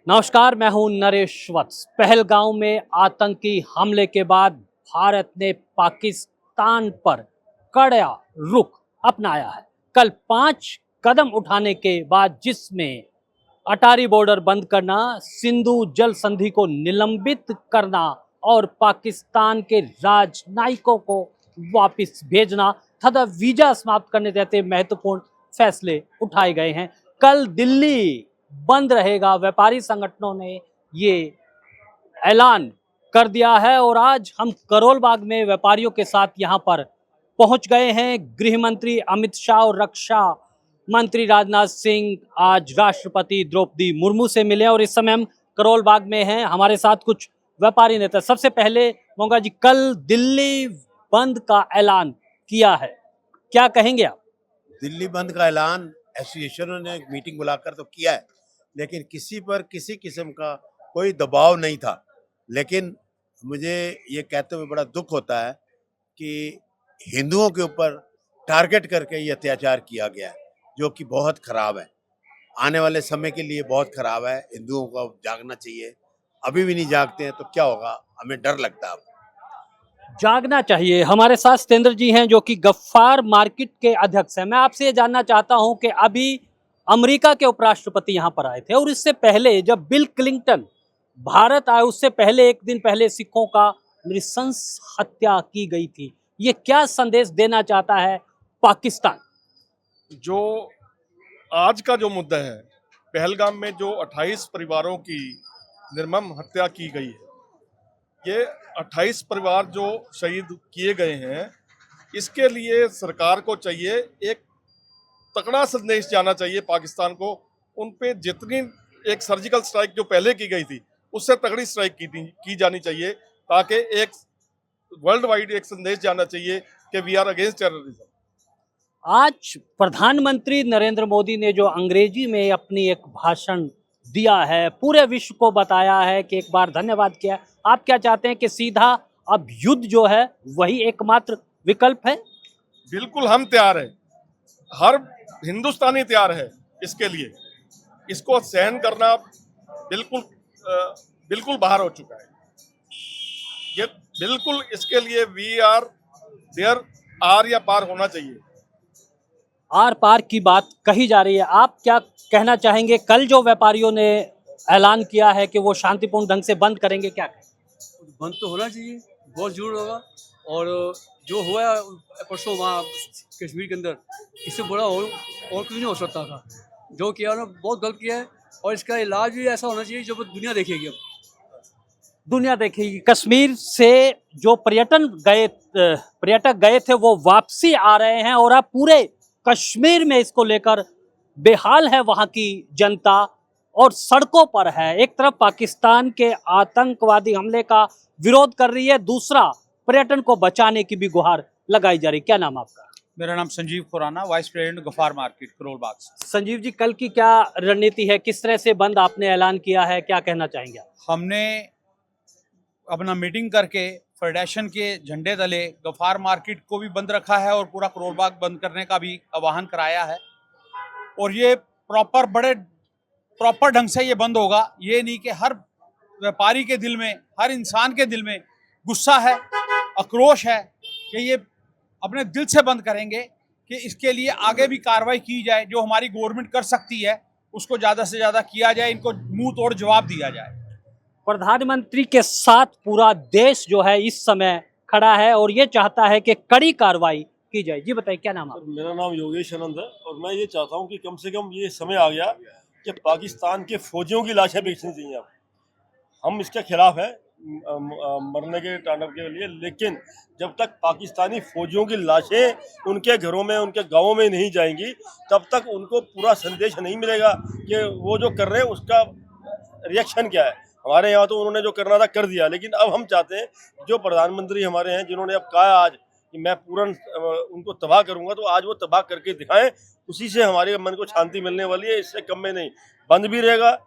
नमस्कार, मैं हूं नरेश वत्स। पहलगांव में आतंकी हमले के बाद भारत ने पाकिस्तान पर कड़ा रुख अपनाया है। कल 5 कदम उठाने के बाद, जिसमें अटारी बॉर्डर बंद करना, सिंधु जल संधि को निलंबित करना और पाकिस्तान के राजनयिकों को वापस भेजना तथा वीजा समाप्त करने जैसे महत्वपूर्ण फैसले उठाए गए हैं। कल दिल्ली बंद रहेगा, व्यापारी संगठनों ने ये ऐलान कर दिया है और आज हम करोल बाग में व्यापारियों के साथ यहां पर पहुंच गए हैं। गृह मंत्री अमित शाह और रक्षा मंत्री राजनाथ सिंह आज राष्ट्रपति द्रौपदी मुर्मू से मिले और इस समय हम करोल बाग में हैं। हमारे साथ कुछ व्यापारी नेता। सबसे पहले मोंगा जी, कल दिल्ली बंद का ऐलान किया है, क्या कहेंगे आप? दिल्ली बंद का ऐलान एसोसिएशनों ने एक मीटिंग बुलाकर तो किया है, लेकिन किसी पर किसी किस्म का कोई दबाव नहीं था। लेकिन मुझे ये कहते हुए बड़ा दुख होता है कि हिंदुओं के ऊपर टारगेट करके ये अत्याचार किया गया है, जो कि बहुत खराब है। आने वाले समय के लिए बहुत खराब है। हिंदुओं को जागना चाहिए। अभी भी नहीं जागते हैं तो क्या होगा, हमें डर लगता है। जागना चाहिए। हमारे साथ सत्येंद्र जी हैं जो कि गफ्फार मार्केट के अध्यक्ष हैं। मैं आपसे ये जानना चाहता हूं कि अभी अमेरिका के उपराष्ट्रपति यहां पर आए थे और इससे पहले जब बिल क्लिंटन भारत आए, उससे पहले एक दिन पहले सिखों का नृशंस हत्या की गई थी। ये क्या संदेश देना चाहता है पाकिस्तान? जो आज का जो मुद्दा है, पहलगाम में जो 28 परिवारों की निर्मम हत्या की गई है, ये 28 परिवार जो शहीद किए गए हैं, इसके लिए सरकार को चाहिए एक तगड़ा संदेश जाना चाहिए पाकिस्तान को। उन पे जितनी एक सर्जिकल स्ट्राइक जो पहले की गई थी, उससे तगड़ी स्ट्राइक की जानी चाहिए, ताकि एक वर्ल्ड वाइड एक संदेश जाना चाहिए कि वी आर अगेंस्ट टेररिज्म। आज प्रधानमंत्री नरेंद्र मोदी ने जो अंग्रेजी में अपनी एक भाषण दिया है, पूरे विश्व को बताया है कि एक बार धन्यवाद किया। आप क्या चाहते हैं कि सीधा अब युद्ध जो है वही एकमात्र विकल्प है? बिल्कुल, हम तैयार हैं। हर हिंदुस्तानी तैयार है इसके लिए। इसको सहन करना बिल्कुल बाहर हो चुका है। ये बिल्कुल इसके लिए वी आर देयर, आर या पार होना चाहिए। आर पार की बात कही जा रही है। आप क्या कहना चाहेंगे? कल जो व्यापारियों ने ऐलान किया है कि वो शांतिपूर्ण ढंग से बंद करेंगे, क्या कहें? बंद तो होना चाहिए, बहुत जरूर होगा। और जो हुआ परसों वहाँ कश्मीर के अंदर, इससे बड़ा और कुछ नहीं हो सकता था। जो किया उन्होंने बहुत गलत किया है और इसका इलाज भी ऐसा होना चाहिए जो दुनिया देखेगी। अब दुनिया देखेगी। कश्मीर से जो पर्यटक गए थे वो वापसी आ रहे हैं और अब पूरे कश्मीर में इसको लेकर बेहाल है वहां की जनता और सड़कों पर है। एक तरफ पाकिस्तान के आतंकवादी हमले का विरोध कर रही है, दूसरा पर्यटन को बचाने की भी गुहार लगाई जा रही। क्या नाम आपका? मेरा नाम Sanjeev Khurana, vice president Ghaffar market Karol Bagh से। संजीव जी, कल की क्या रणनीति है? किस तरह से बंद आपने ऐलान किया है, क्या कहना चाहेंगे आप? हमने अपना मीटिंग करके फेडरेशन के झंडे तले गफ्फार मार्केट को भी बंद रखा है और पूरा करोल बाग बंद करने का भी आह्वान कराया है। और ये प्रॉपर ढंग से ये बंद होगा। ये नहीं कि हर व्यापारी के दिल में, हर इंसान के दिल में गुस्सा है, आक्रोश है कि ये अपने दिल से बंद करेंगे कि इसके लिए आगे भी कार्रवाई की जाए। जो हमारी गवर्नमेंट कर सकती है उसको ज़्यादा से ज़्यादा किया जाए, इनको मुंह तोड़ जवाब दिया जाए। प्रधानमंत्री के साथ पूरा देश जो है इस समय खड़ा है और ये चाहता है कि कड़ी कार्रवाई की जाए। जी बताइए, क्या नाम है? मेरा नाम योगेश आनंद है और मैं ये चाहता हूँ कि कम से कम ये समय आ गया कि पाकिस्तान के फौजियों की लाशें बेचनी चाहिए। अब हम इसके खिलाफ हैं मरने के तांडव के लिए, लेकिन जब तक पाकिस्तानी फौजियों की लाशें उनके घरों में, उनके गाँवों में नहीं जाएंगी, तब तक उनको पूरा संदेश नहीं मिलेगा कि वो जो कर रहे हैं उसका रिएक्शन क्या है। हमारे यहाँ तो उन्होंने जो करना था कर दिया, लेकिन अब हम चाहते हैं जो प्रधानमंत्री हमारे हैं, जिन्होंने अब कहा आज कि मैं पूर्ण उनको तबाह करूंगा, तो आज वो तबाह करके दिखाएं। उसी से हमारे मन को शांति मिलने वाली है, इससे कम में नहीं। बंद भी रहेगा,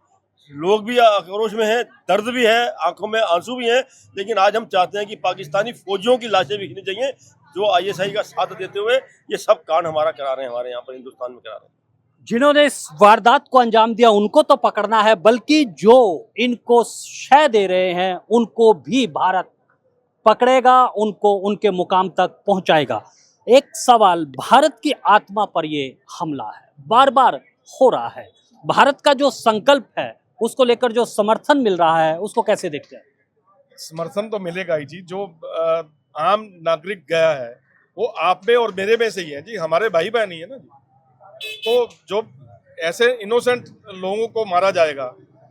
लोग भी आक्रोश में हैं, दर्द भी है, आंखों में आंसू भी हैं, लेकिन आज हम चाहते हैं कि पाकिस्तानी फौजियों की लाशें बिकनी चाहिए, जो ISI का साथ देते हुए ये सब कांड हमारा करा रहे हैं, हमारे यहाँ पर हिंदुस्तान में करा रहे हैं। जिन्होंने इस वारदात को अंजाम दिया उनको तो पकड़ना है, बल्कि जो इनको शय दे रहे हैं उनको भी भारत पकड़ेगा, उनको उनके मुकाम तक पहुंचाएगा। एक सवाल, भारत की आत्मा पर ये हमला है, बार बार हो रहा है, भारत का जो संकल्प है उसको लेकर जो समर्थन मिल रहा है उसको कैसे देखते हैं? समर्थन तो मिलेगा ही जी। जो आम नागरिक गया है वो आप में और मेरे में से ही है जी, हमारे भाई बहन ही है ना जी। तो जो ऐसे इनोसेंट लोगों को मारा जाएगा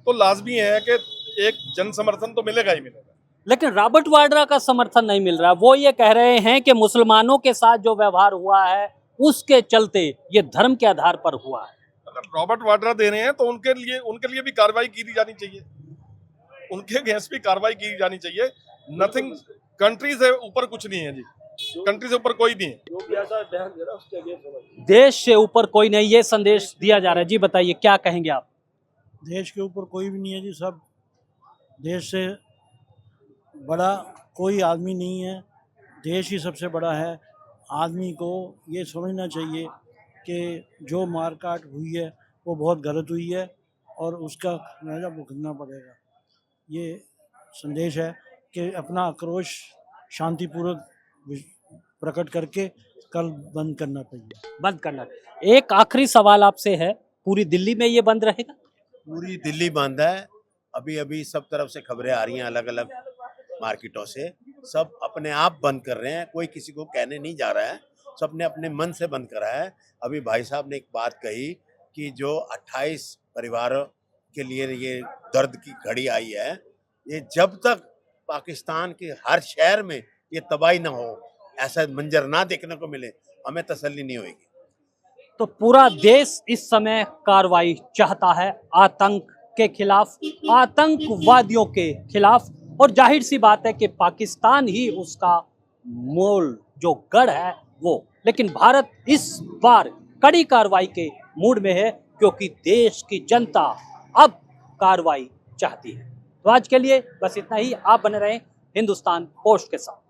तो लाजमी है कि एक जन समर्थन तो मिलेगा ही मिलेगा। लेकिन रॉबर्ट वाड्रा का समर्थन नहीं मिल रहा। वो ये कह रहे हैं कि मुसलमानों के साथ जो व्यवहार हुआ है उसके चलते ये धर्म के आधार पर हुआ है। अगर रॉबर्ट वाड्रा दे रहे हैं तो उनके लिए भी कार्रवाई की जानी चाहिए, उनके अगेंस्ट भी कार्रवाई की जानी चाहिए। नथिंग, कंट्री से ऊपर कुछ नहीं है जी, कंट्री से ऊपर कोई नहीं है। जो भी ऐसा बयान दे रहा है उसके अगेंस्ट होना चाहिए। देश से ऊपर कोई नहीं, ये संदेश दिया जा रहा है। जी बताइए क्या कहेंगे आप? देश के ऊपर कोई भी नहीं है जी, सब देश से बड़ा कोई आदमी नहीं है, देश ही सबसे बड़ा है। आदमी को ये समझना चाहिए कि जो मारकाट हुई है वो बहुत गलत हुई है और उसका खामियाजा भुगतना पड़ेगा। ये संदेश है कि अपना आक्रोश शांतिपूर्वक प्रकट करके कल बंद करना चाहिए। बंद करना। एक आखिरी सवाल आपसे है, पूरी दिल्ली में ये बंद रहेगा? पूरी दिल्ली बंद है। अभी अभी सब तरफ से खबरें आ रही हैं, अलग अलग मार्केटों से। सब अपने आप बंद कर रहे हैं, कोई किसी को कहने नहीं जा रहा है, सब ने अपने मन से बंद करा है। अभी भाई साहब ने एक बात कही कि जो 28 परिवारों के लिए ये दर्द की घड़ी आई है, ये जब तक पाकिस्तान के हर शहर में ये तबाही ना हो, ऐसा मंजर ना देखने को मिले, हमें तसल्ली नहीं होगी। तो पूरा देश इस समय कार्रवाई चाहता है आतंक के खिलाफ, आतंकवादियों के खिलाफ, और जाहिर सी बात है कि पाकिस्तान ही उसका मूल जो गढ़ है वो। लेकिन भारत इस बार कड़ी कार्रवाई के मूड में है क्योंकि देश की जनता अब कार्रवाई चाहती है। तो आज के लिए बस इतना ही। आप बने रहें हिंदुस्तान पोस्ट के साथ।